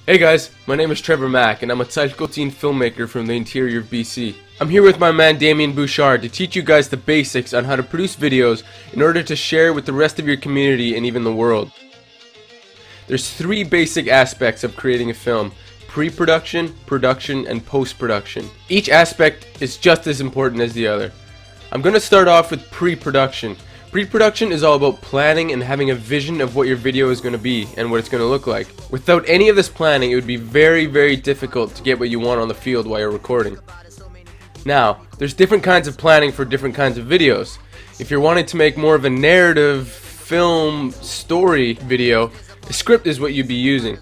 Hey guys, my name is Trevor Mack and I'm a psychical teen filmmaker from the interior of BC. I'm here with my man Damien Bouchard to teach you guys the basics on how to produce videos in order to share with the rest of your community and even the world. There's three basic aspects of creating a film: pre-production, production, and post-production. Each aspect is just as important as the other. I'm going to start off with pre-production. Pre-production is all about planning and having a vision of what your video is going to be and what it's going to look like. Without any of this planning, it would be very difficult to get what you want on the field while you're recording. Now, there's different kinds of planning for different kinds of videos. If you're wanting to make more of a narrative, film, story video, a script is what you'd be using.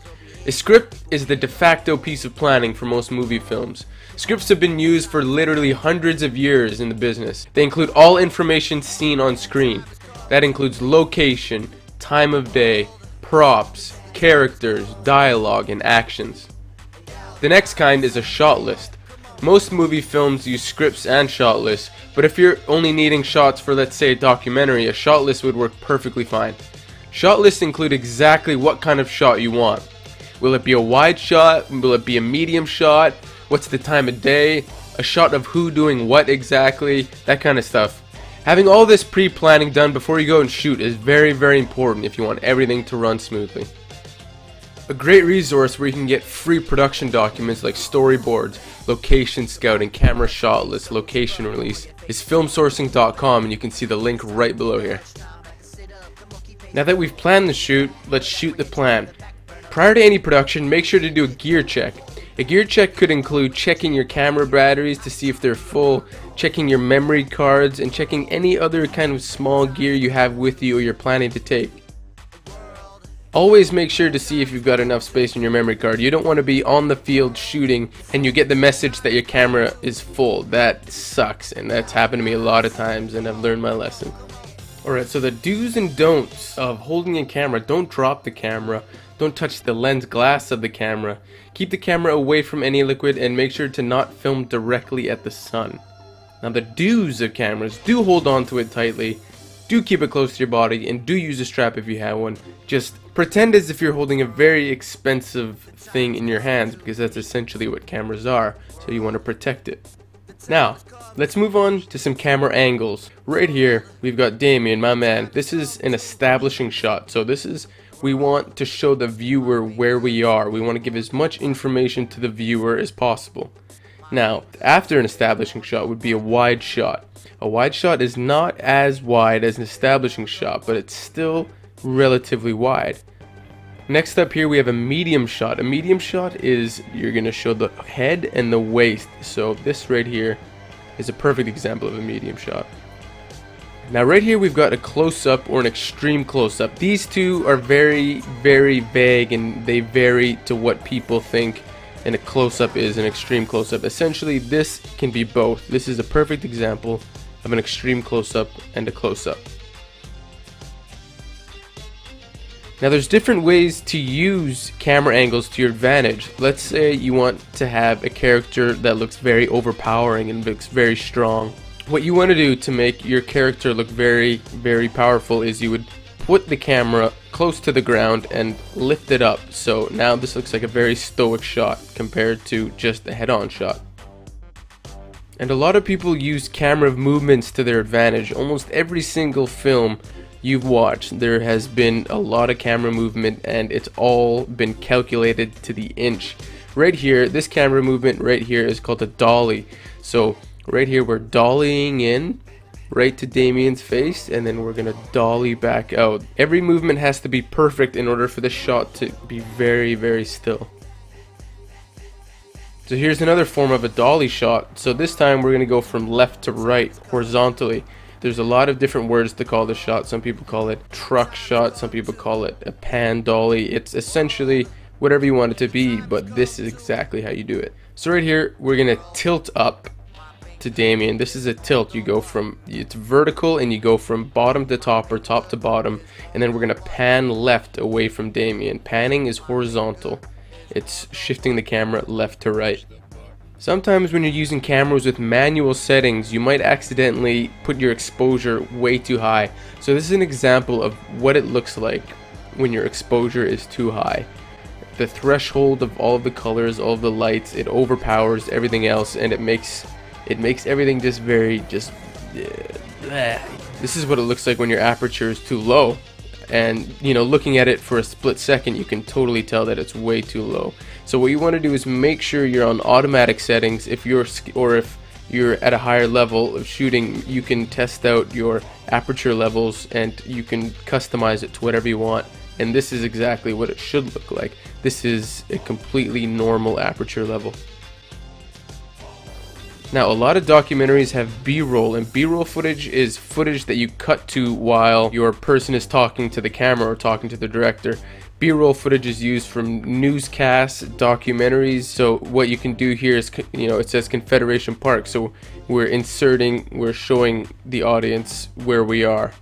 A script is the de facto piece of planning for most movie films. Scripts have been used for literally hundreds of years in the business. They include all information seen on screen. That includes location, time of day, props, characters, dialogue, and actions. The next kind is a shot list. Most movie films use scripts and shot lists, but if you're only needing shots for, let's say, a documentary, a shot list would work perfectly fine. Shot lists include exactly what kind of shot you want. Will it be a wide shot? Will it be a medium shot? What's the time of day? A shot of who doing what exactly? That kind of stuff. Having all this pre-planning done before you go and shoot is very important if you want everything to run smoothly. A great resource where you can get free production documents like storyboards, location scouting, camera shot list, location release is filmsourcing.com, and you can see the link right below here. Now that we've planned the shoot, let's shoot the plan. Prior to any production, make sure to do a gear check. A gear check could include checking your camera batteries to see if they're full, checking your memory cards, and checking any other kind of small gear you have with you or you're planning to take. Always make sure to see if you've got enough space in your memory card. You don't want to be on the field shooting and you get the message that your camera is full. That sucks, and that's happened to me a lot of times, and I've learned my lesson. Alright, so the do's and don'ts of holding a camera: don't drop the camera, don't touch the lens glass of the camera, keep the camera away from any liquid, and make sure to not film directly at the sun. Now the do's of cameras: do hold on to it tightly, do keep it close to your body, and do use a strap if you have one. Just pretend as if you're holding a very expensive thing in your hands, because that's essentially what cameras are, so you want to protect it. Now, let's move on to some camera angles. Right here, we've got Damien, my man. This is an establishing shot, so we want to show the viewer where we are. We want to give as much information to the viewer as possible. Now, after an establishing shot would be a wide shot. A wide shot is not as wide as an establishing shot, but it's still relatively wide. Next up here we have a medium shot. A medium shot is you're going to show the head and the waist. So this right here is a perfect example of a medium shot. Now right here we've got a close-up or an extreme close-up. These two are very vague, and they vary to what people think and a close-up is an extreme close-up. Essentially this can be both. This is a perfect example of an extreme close-up and a close-up. Now there's different ways to use camera angles to your advantage. Let's say you want to have a character that looks very overpowering and looks very strong. What you want to do to make your character look very powerful is you would put the camera close to the ground and lift it up. So now this looks like a very stoic shot compared to just a head-on shot. And a lot of people use camera movements to their advantage. Almost every single film you've watched, there has been a lot of camera movement, and it's all been calculated to the inch. Right here, this camera movement right here is called a dolly. So right here we're dollying in right to Damien's face, and then we're gonna dolly back out. Every movement has to be perfect in order for the shot to be very still. So here's another form of a dolly shot. So this time we're gonna go from left to right horizontally. There's a lot of different words to call this shot. Some people call it truck shot, some people call it a pan dolly. It's essentially whatever you want it to be, but this is exactly how you do it. So right here we're gonna tilt up to Damien. This is a tilt. You go from, it's vertical, and you go from bottom to top or top to bottom, and then we're gonna pan left away from Damien. Panning is horizontal. It's shifting the camera left to right. Sometimes when you're using cameras with manual settings, you might accidentally put your exposure way too high. So this is an example of what it looks like when your exposure is too high. the threshold of all of the colors, all of the lights, it overpowers everything else, and it makes everything just very this is what it looks like when your aperture is too low. And you know, looking at it for a split second, you can totally tell that it's way too low. So what you want to do is make sure you're on automatic settings. If you're at a higher level of shooting, you can test out your aperture levels and you can customize it to whatever you want. And this is exactly what it should look like. This is a completely normal aperture level. Now, a lot of documentaries have B-roll, and B-roll footage is footage that you cut to while your person is talking to the camera or talking to the director. B-roll footage is used from newscasts, documentaries. So what you can do here is, you know, it says Confederation Park, so we're showing the audience where we are.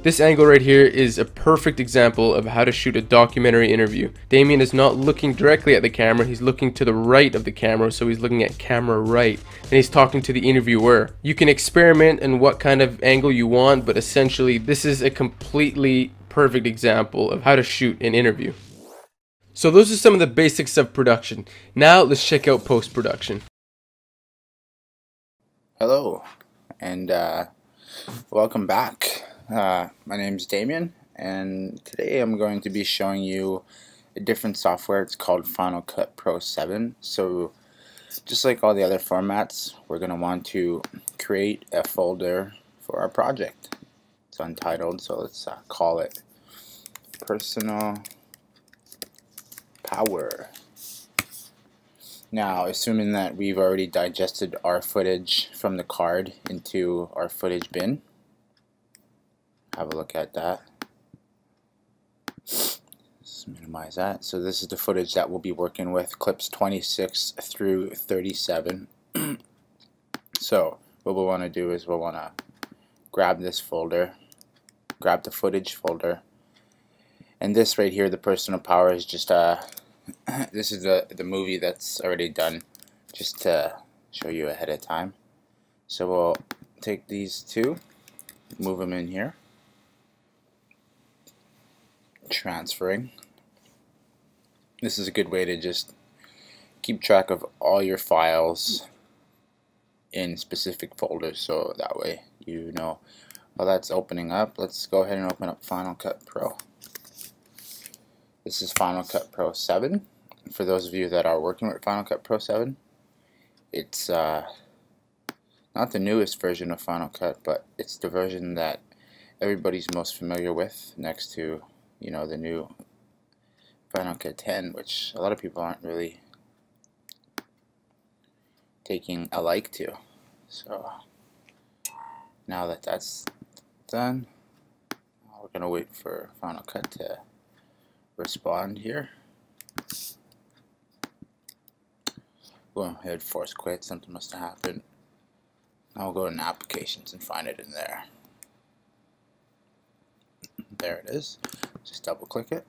This angle right here is a perfect example of how to shoot a documentary interview. Damien is not looking directly at the camera, he's looking to the right of the camera, so he's looking at camera right, and he's talking to the interviewer. You can experiment in what kind of angle you want, but essentially this is a completely perfect example of how to shoot an interview. So those are some of the basics of production. Now let's check out post-production. Hello, and welcome back. My name's Damien, and today I'm going to be showing you a different software. It's called Final Cut Pro 7. So just like all the other formats, we're going to want to create a folder for our project. It's untitled, so let's call it Personal Power. Now, assuming that we've already digested our footage from the card into our footage bin, have a look at that. Let's minimize that. So this is the footage that we'll be working with, clips 26 through 37. So what we'll want to do is we'll want to grab this folder, grab the footage folder, and this right here, the Personal Power, is just this is the movie that's already done, just to show you ahead of time. So we'll take these two, move them in here, transferring. This is a good way to just keep track of all your files in specific folders, so that way you know. While that's opening up, let's go ahead and open up Final Cut Pro. This is Final Cut Pro 7. For those of you that are working with Final Cut Pro 7, it's not the newest version of Final Cut, but it's the version that everybody's most familiar with, next to, you know, the new Final Cut 10, which a lot of people aren't really taking a like to. So now that that's done, we're gonna wait for Final Cut to respond here. Go ahead, force quit. Something must have happened. Now we'll go in applications and find it in there. There it is. Just double click it.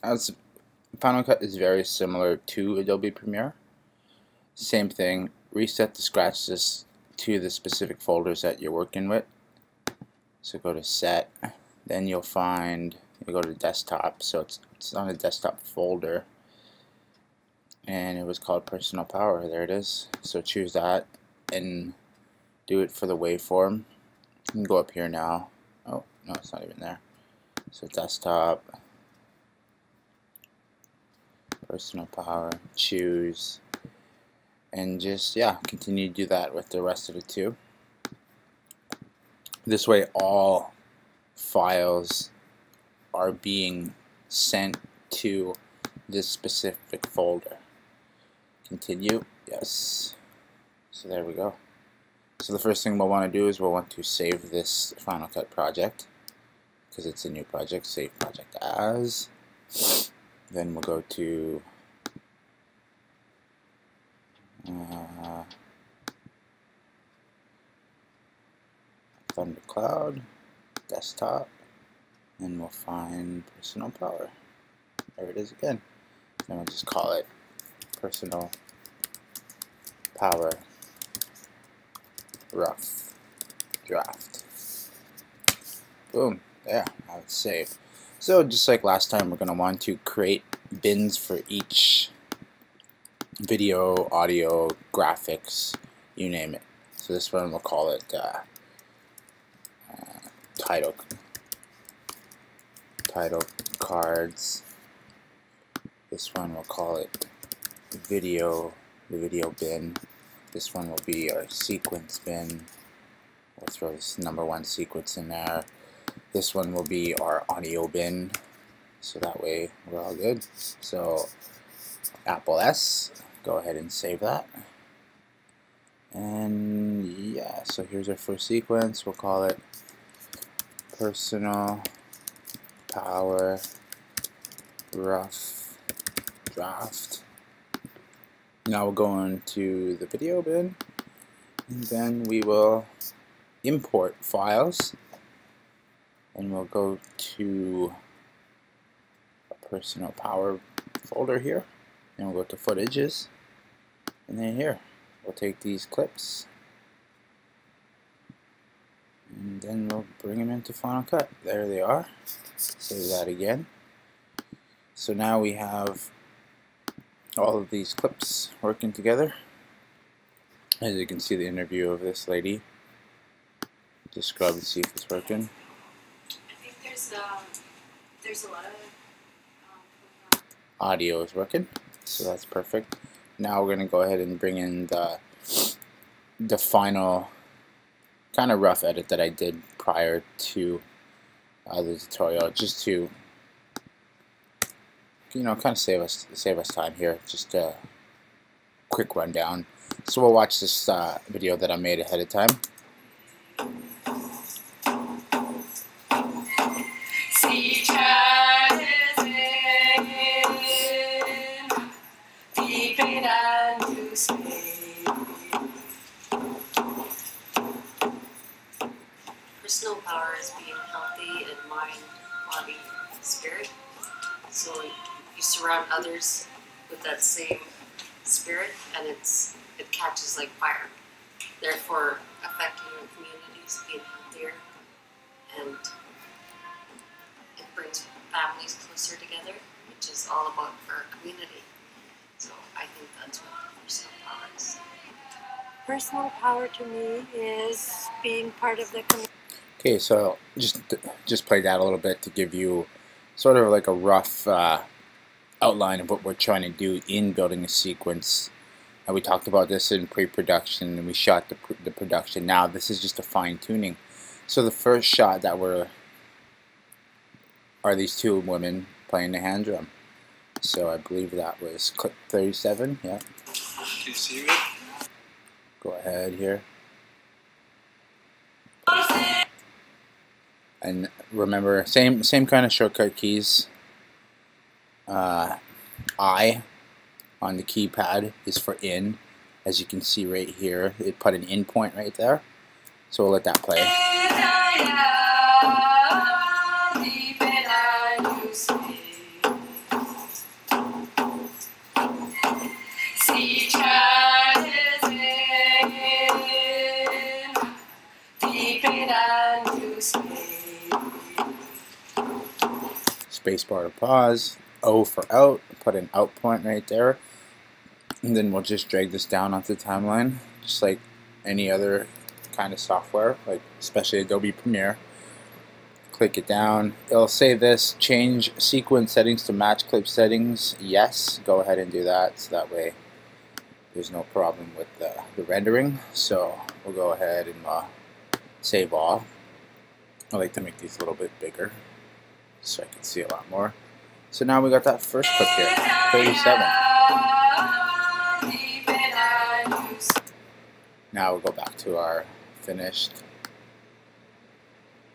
As Final Cut is very similar to Adobe Premiere. Same thing. Reset the scratches to the specific folders that you're working with. So go to Set, then you'll go to Desktop. So it's on a desktop folder, and it was called Personal Power. There it is. So choose that and do it for the waveform. You can go up here now. Oh no, it's not even there. So Desktop, Personal Power, choose, and just, yeah, continue to do that with the rest of the two. This way all files are being sent to this specific folder. Continue, yes. So there we go. So the first thing we'll want to do is we'll want to save this Final Cut project, because it's a new project. Save project as. Then we'll go to Thundercloud, Desktop, and we'll find Personal Power. There it is again. And we'll just call it Personal Power Rough. draft. Boom, there, now it's saved. So just like last time, we're going to want to create bins for each video, audio, graphics, you name it. So this one we'll call it title cards. This one we'll call it video, the video bin. This one will be our sequence bin. We'll throw this #1 sequence in there. This one will be our audio bin, so that way we're all good. So Apple S, go ahead and save that. And yeah, so here's our first sequence. We'll call it personal power rough draft. Now we'll go into the video bin, and then we will import files, and we'll go to a personal power folder here, and we'll go to footages, and then here we'll take these clips, and then we'll bring them into Final Cut. There they are. Save that again. So now we have all of these clips working together. As you can see, the interview of this lady. Just scrub and see if it's working. I think there's a lot of audio is working, so that's perfect. Now we're going to go ahead and bring in the final kind of rough edit that I did prior to the tutorial, just to kind of save us time here. Just a quick rundown. So we'll watch this video that I made ahead of time. Personal power is being healthy in mind, body, and spirit. So you surround others with that same spirit, and it catches like fire. Therefore, affecting your communities, being healthier, and it brings families closer together, which is all about for our community. So I think that's what personal power is. Personal power to me is being part of the community. Okay, so just play that a little bit to give you sort of like a rough outline of what we're trying to do in building a sequence. And we talked about this in pre-production, and we shot the production. Now this is just a fine-tuning. So the first shot that are these two women playing the hand drum. So I believe that was clip 37. Yeah. Can you see it? Go ahead here. And remember, same kind of shortcut keys. I on the keypad is for in. As you can see right here, it put an in point right there. So we'll let that play. Spacebar to pause. O for out. Put an out point right there. And then we'll just drag this down onto the timeline, just like any other kind of software, like especially Adobe Premiere. Click it down. It'll say this, change sequence settings to match clip settings. Yes, go ahead and do that, so that way there's no problem with the rendering. So we'll go ahead and save all. I like to make these a little bit bigger so I can see a lot more. So now we got that first clip here, 37. Now we'll go back to our finished.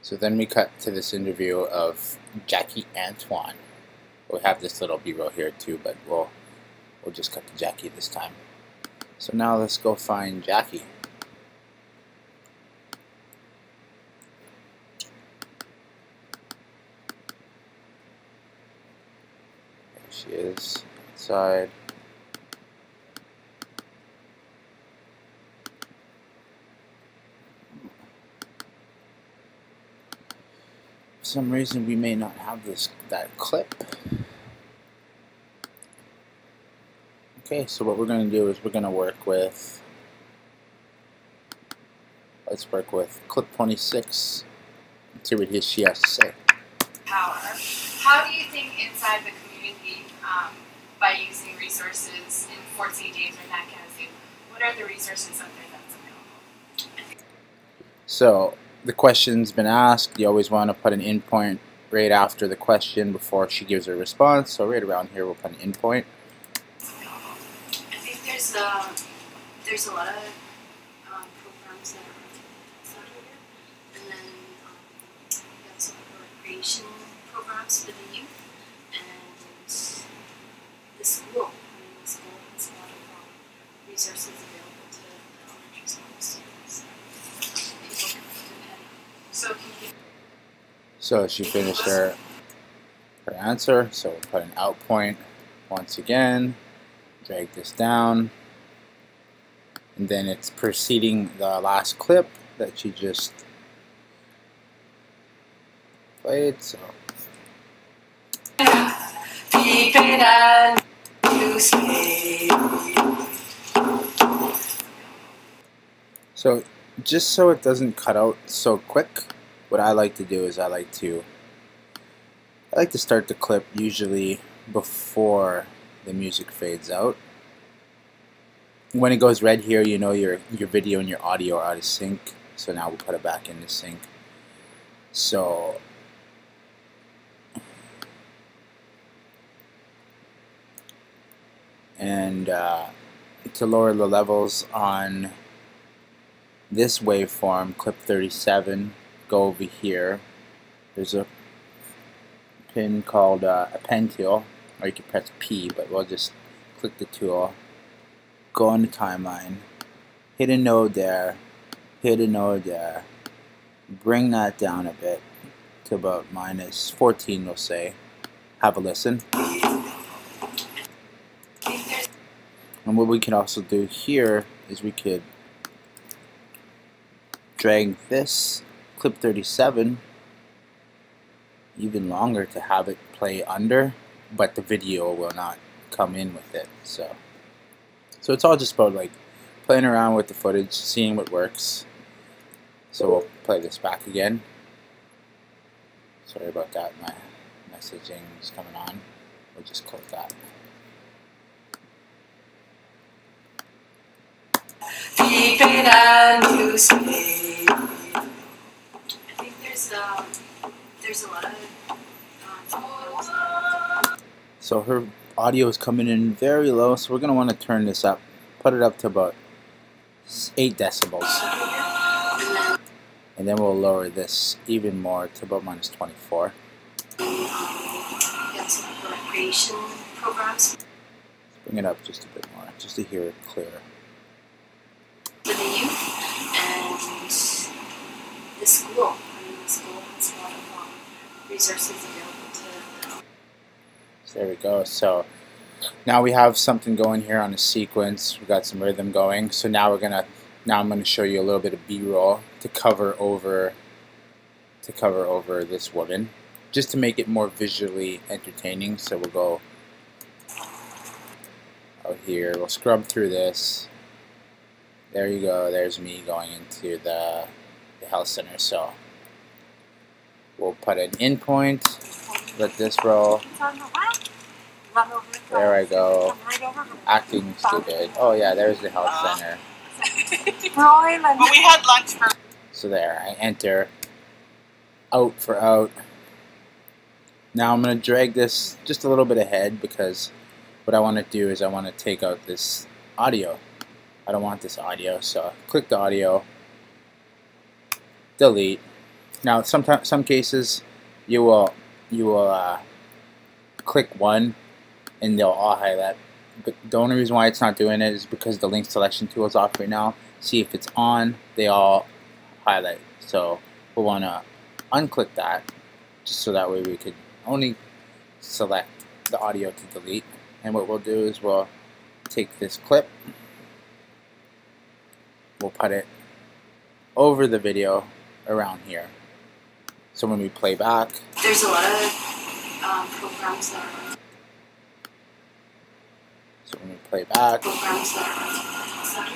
So then we cut to this interview of Jackie Antoine. We'll have this little B-roll here too, but we'll just cut to Jackie this time. So now let's go find Jackie. There she is, outside. For some reason we may not have that clip. Okay, so what we're going to do is we're going to work with, let's work with clip 26 and see what she has to say. Power. How do you think inside the community, by using resources in 14 days or that kind of thing, what are the resources out there that's available? So the question's been asked. You always want to put an in point right after the question before she gives her response. So right around here we'll put an in point. I think there's a lot of programs that are out here, and then we have some recreation programs for the youth, and the school. I mean, the school has a lot of resources available to the elementary school students. People can depend on. So can you? So she finished her answer. So we'll put an out point once again. Drag this down, and then it's preceding the last clip that she just played. So just so it doesn't cut out so quick, what I like to do is I like to start the clip usually before the music fades out. When it goes red here, you know your video and your audio are out of sync. So now we'll put it back into sync. So and to lower the levels on this waveform, clip 37, go over here. There's a pin called a pen tool, or you can press P, but we'll just click the tool, go on the timeline, hit a node there, hit a node there, bring that down a bit to about -14, we'll say. Have a listen. And what we can also do here is we could drag this clip 37 even longer to have it play under, but the video will not come in with it. So it's all just about like playing around with the footage, seeing what works. So we'll play this back again. Sorry about that, my messaging is coming on. We'll just close that. I think there's a lot of so her audio is coming in very low, so we're going to want to turn this up, put it up to about 8 decibels. And then we'll lower this even more to about -24. recreation programs. Bring it up just a bit more, just to hear it clearer. For the youth and the school. I mean, the school has a lot of resources available to them. So there we go. So now we have something going here on a sequence. We've got some rhythm going. So now I'm gonna show you a little bit of B-roll to cover over this woman, just to make it more visually entertaining. So we'll go out here. We'll scrub through this. There you go. There's me going into the health center. So we'll put an in point. Let this roll. There I go. Acting stupid. Oh yeah, there's the health center. Well, we had lunch for. So there, I enter. Out for out. Now I'm going to drag this just a little bit ahead, because what I want to do is I want to take out this audio. I don't want this audio, so click the audio, delete. Now some cases you will click one and they'll all highlight, but the only reason why it's not doing it is because the link selection tool is off right now. See, if it's on, they all highlight. So we'll want to unclick that, just so that way we could only select the audio to delete. And what we'll do is we'll take this clip, we'll put it over the video around here. So when we play back, there's a lot of programs that are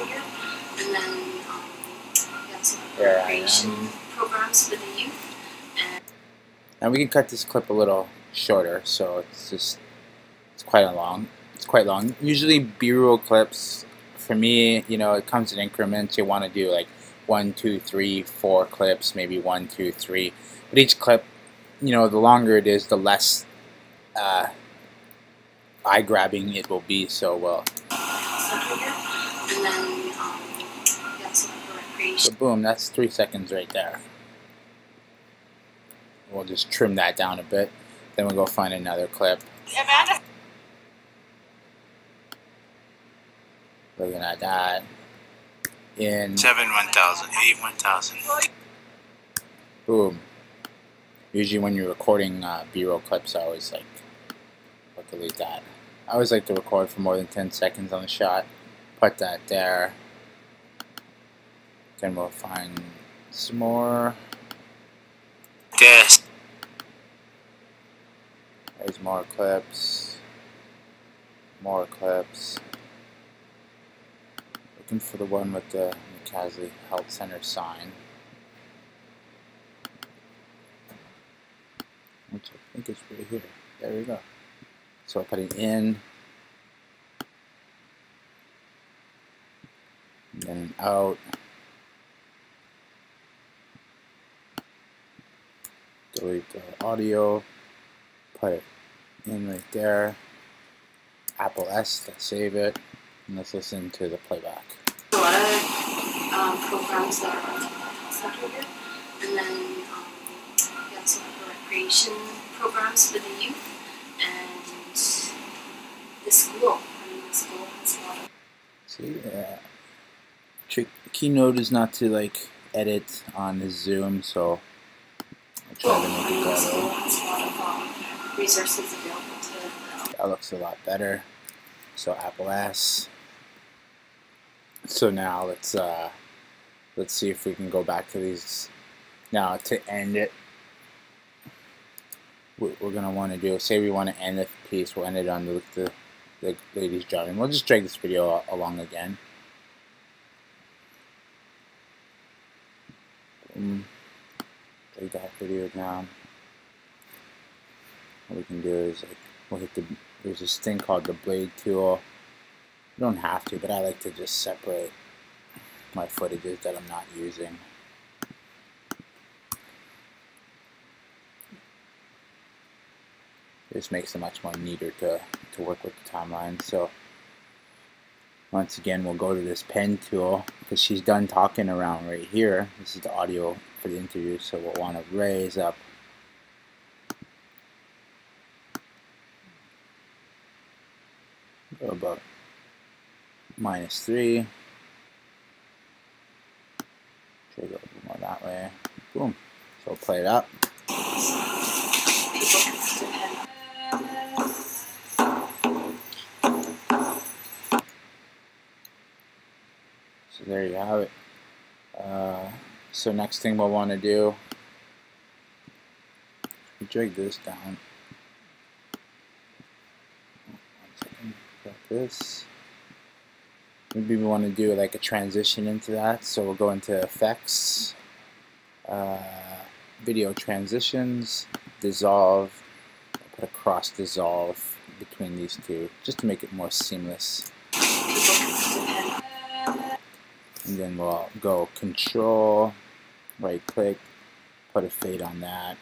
here, and then we have some recreation programs for the youth. And we can cut this clip a little shorter, so it's quite long. It's quite long. Usually B-roll clips, for me, you know, it comes in increments. You want to do like 1, 2, 3, 4 clips, maybe 1, 2, 3. But each clip, you know, the longer it is, the less eye-grabbing it will be. So And then we have some recreation. so boom, that's 3 seconds right there. We'll just trim that down a bit. Then we'll go find another clip. Amanda. Looking at that. In 7 1,000, 8 1,000. boom. Usually when you're recording B-roll clips, I always like delete that. I always like to record for more than 10 seconds on the shot. Put that there. Then we'll find some more. Yes. There's more clips. More clips. Looking for the one with the McCasley Health Center sign, which I think is right here. There we go. So I'll put it in, and then out. Delete the audio. Put it in right there. Apple S to save it. And let's listen to the playback. A lot of programs that are here, and then we have some recreation programs for the youth, and the school. I mean, the school has a lot of. See, keynote is not to like edit on the Zoom, so I'll try to make it The school better. has a lot of resources available to them. That looks a lot better. So Apple S. So now let's see if we can go back to these. Now to end it, what we're gonna want to do, say we want to end the piece, we'll end it on the ladies driving. We'll just drag this video along again. Drag that video down. What we can do is like we'll hit there's this thing called the blade tool. You don't have to, but I like to just separate my footages that I'm not using. This makes it much more neater to work with the timeline. So once again, we'll go to this pen tool because she's done talking around right here. This is the audio for the interview, so we'll want to raise up go about -3. Try to go a little more that way. Boom. So we'll play it up. So there you have it. So next thing we'll want to do, we drag this down. Got this. Maybe we want to do like a transition into that, so we'll go into effects, video transitions, dissolve, put a cross dissolve between these two just to make it more seamless. And then we'll go control, right click, put a fade on that.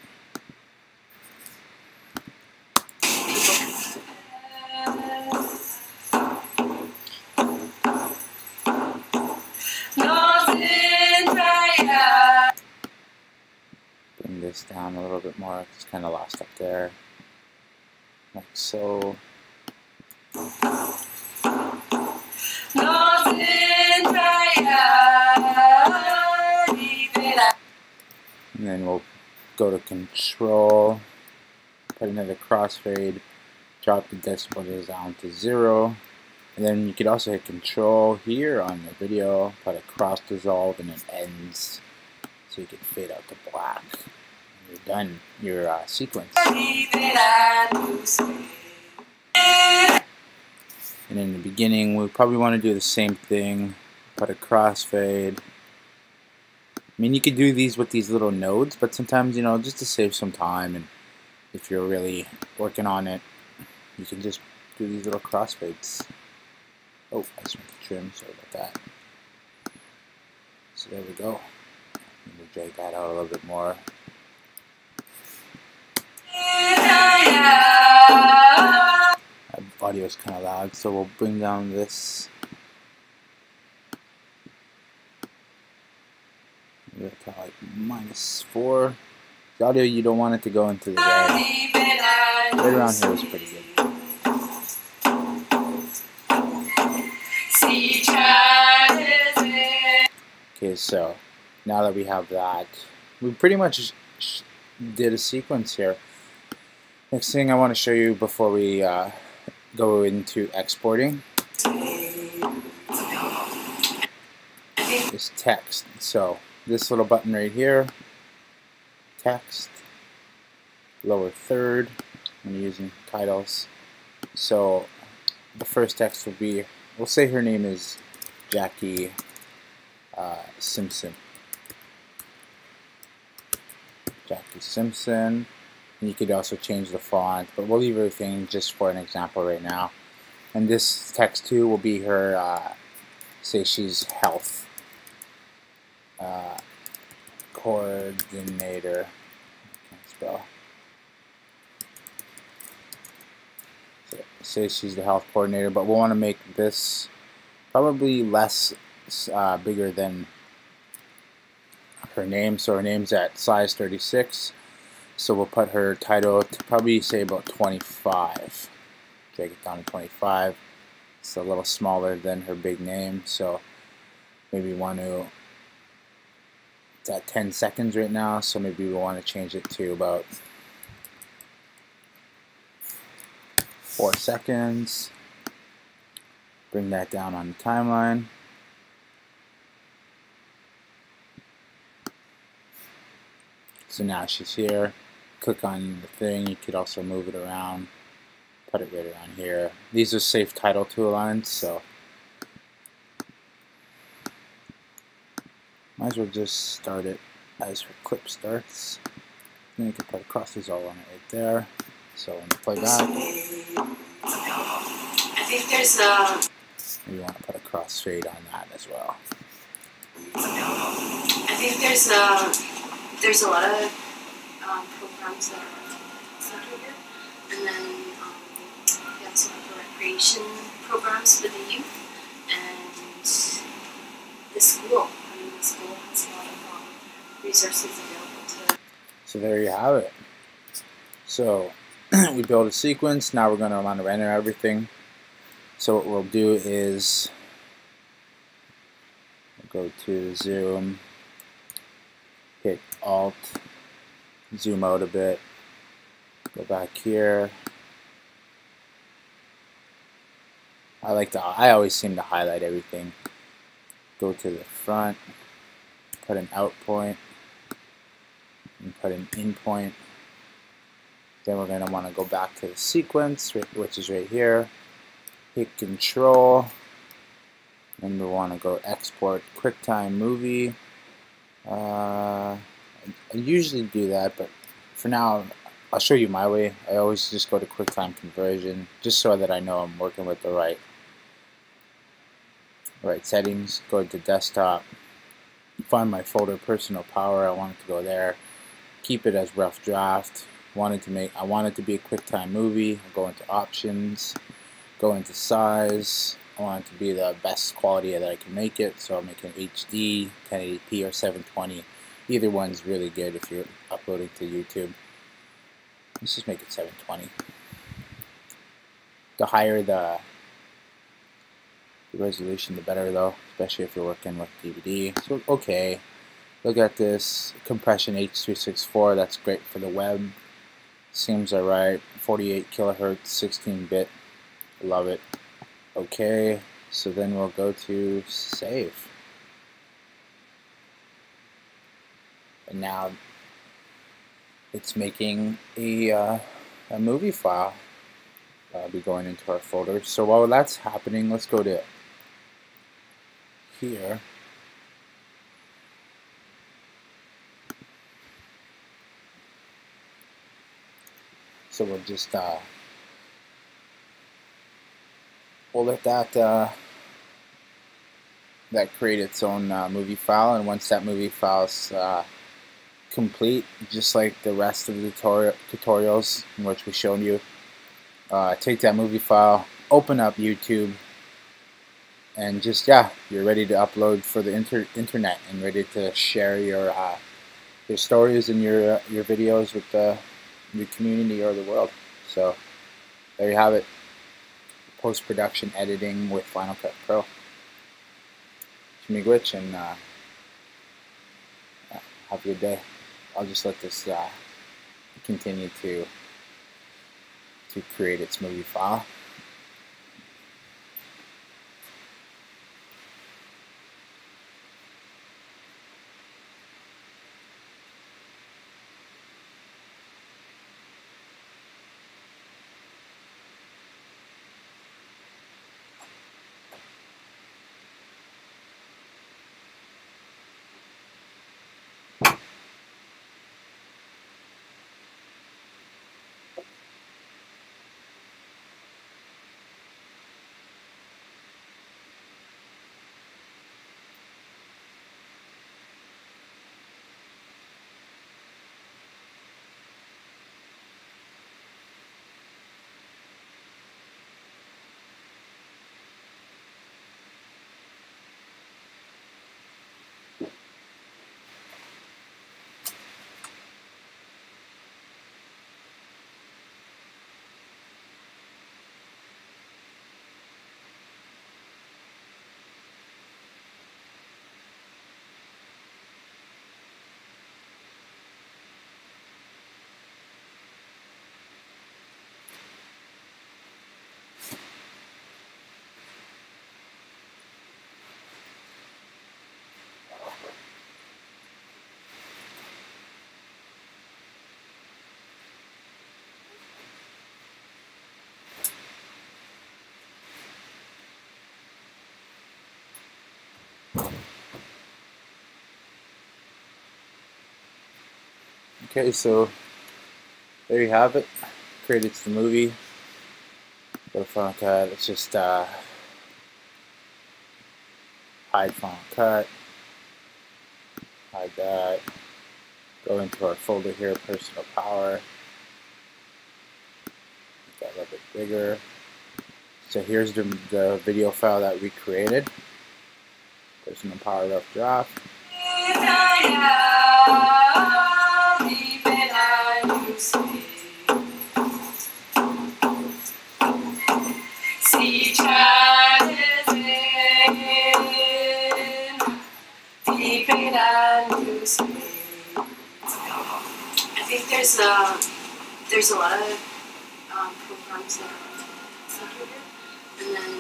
Bring this down a little bit more, it's kind of lost up there. Like so. And then we'll go to control, put another crossfade, drop the decibels down to 0. And then you could also hit control here on the video, put a cross dissolve, and it ends. So you can fade out to black. you're done your sequence. And in the beginning, we probably want to do the same thing, put a crossfade. I mean, you could do these with these little nodes, but sometimes, you know, just to save some time, and if you're really working on it, you can just do these little crossfades. Oh, I just went to trim, sorry about that. So there we go. Let me drag that out a little bit more. Audio is kind of loud, so we'll bring down this. Maybe kind of like -4. The audio, you don't want it to go into the red. Right around here is pretty good. Okay, so now that we have that, we pretty much did a sequence here. Next thing I want to show you before we go into exporting is text. So this little button right here, text, lower third, I'm using titles. So the first text will be, we'll say her name is Jackie Simpson. Jackie Simpson. And you could also change the font, but we'll leave everything just for an example right now. And this text too will be her, say she's health coordinator. Can't spell. So say she's the health coordinator, but we'll want to make this probably less bigger than her name. So her name's at size 36. So we'll put her title to probably say about 25. Drag it down to 25. It's a little smaller than her big name, so maybe want to, it's at 10 seconds right now, so maybe we want to change it to about 4 seconds. Bring that down on the timeline. So now she's here. Click on the thing. You could also move it around. Put it right around here. These are safe title tool lines, so might as well just start it as her clip starts. Then you can put a crosses all on it right there. So when you play back, I think there's a. you want to put a crossfade on that as well. I think there's a lot of programs that are centered here, and then we have some of the recreation programs for the youth, and the school. I mean, the school has a lot of resources available to. So there you have it. So we build a sequence. Now we're going to want to render everything. So what we'll do is go to zoom, hit Alt, zoom out a bit, go back here. I always seem to highlight everything. Go to the front, put an out point, and put an in point. Then we're going to want to go back to the sequence, which is right here. Hit Control, and we want to go export QuickTime movie. I usually do that, but for now I'll show you my way. I always just go to QuickTime conversion, just so that I know I'm working with the right settings. Go to desktop, find my folder Personal Power. I want it to go there. Keep it as rough draft. I want it to be a QuickTime movie. I'll go into options, go into size. I want it to be the best quality that I can make it, so I'll make an HD, 1080p, or 720. Either one's really good if you're uploading to YouTube. Let's just make it 720. The higher the resolution, the better though, especially if you're working with DVD. So okay, look at this compression H.264. That's great for the web. Seems alright. 48 kilohertz, 16-bit. Love it. Okay, so then we'll go to save. And now it's making a movie file. I'll be going into our folder. So while that's happening, let's go to here. So we'll just we'll let that create its own movie file, and once that movie file's complete, just like the rest of the tutorials in which we showed you, take that movie file, open up YouTube, and just you're ready to upload for the internet and ready to share your stories and your videos with the community or the world. So there you have it. Post-production editing with Final Cut Pro. Miigwech, and have a good day. I'll just let this continue to create its movie file. Okay, so there you have it. Created the movie. Go to Final Cut. Let's just hide Final Cut. Hide that. Go into our folder here, Personal Power. Make that a little bit bigger. So here's the video file that we created. Personal Power rough draft. I think there's a lot of programs that are centered here, and then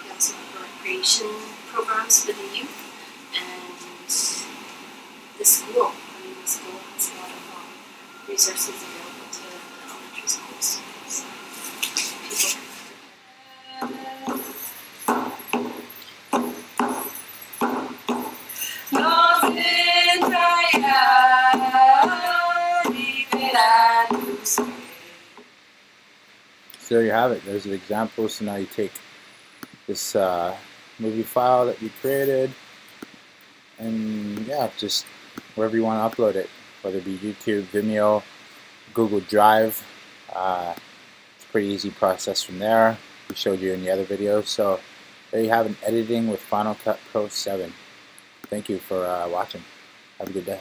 we have some recreation programs for the youth, and the school. I mean, the school has a lot of resources available to the elementary school students. People So there you have it. There's an example. So now you take this movie file that you created, and just wherever you want to upload it, whether it be YouTube, Vimeo, Google Drive. It's a pretty easy process from there. We showed you in the other videos. So there you have an editing with Final Cut Pro 7. Thank you for watching. Have a good day.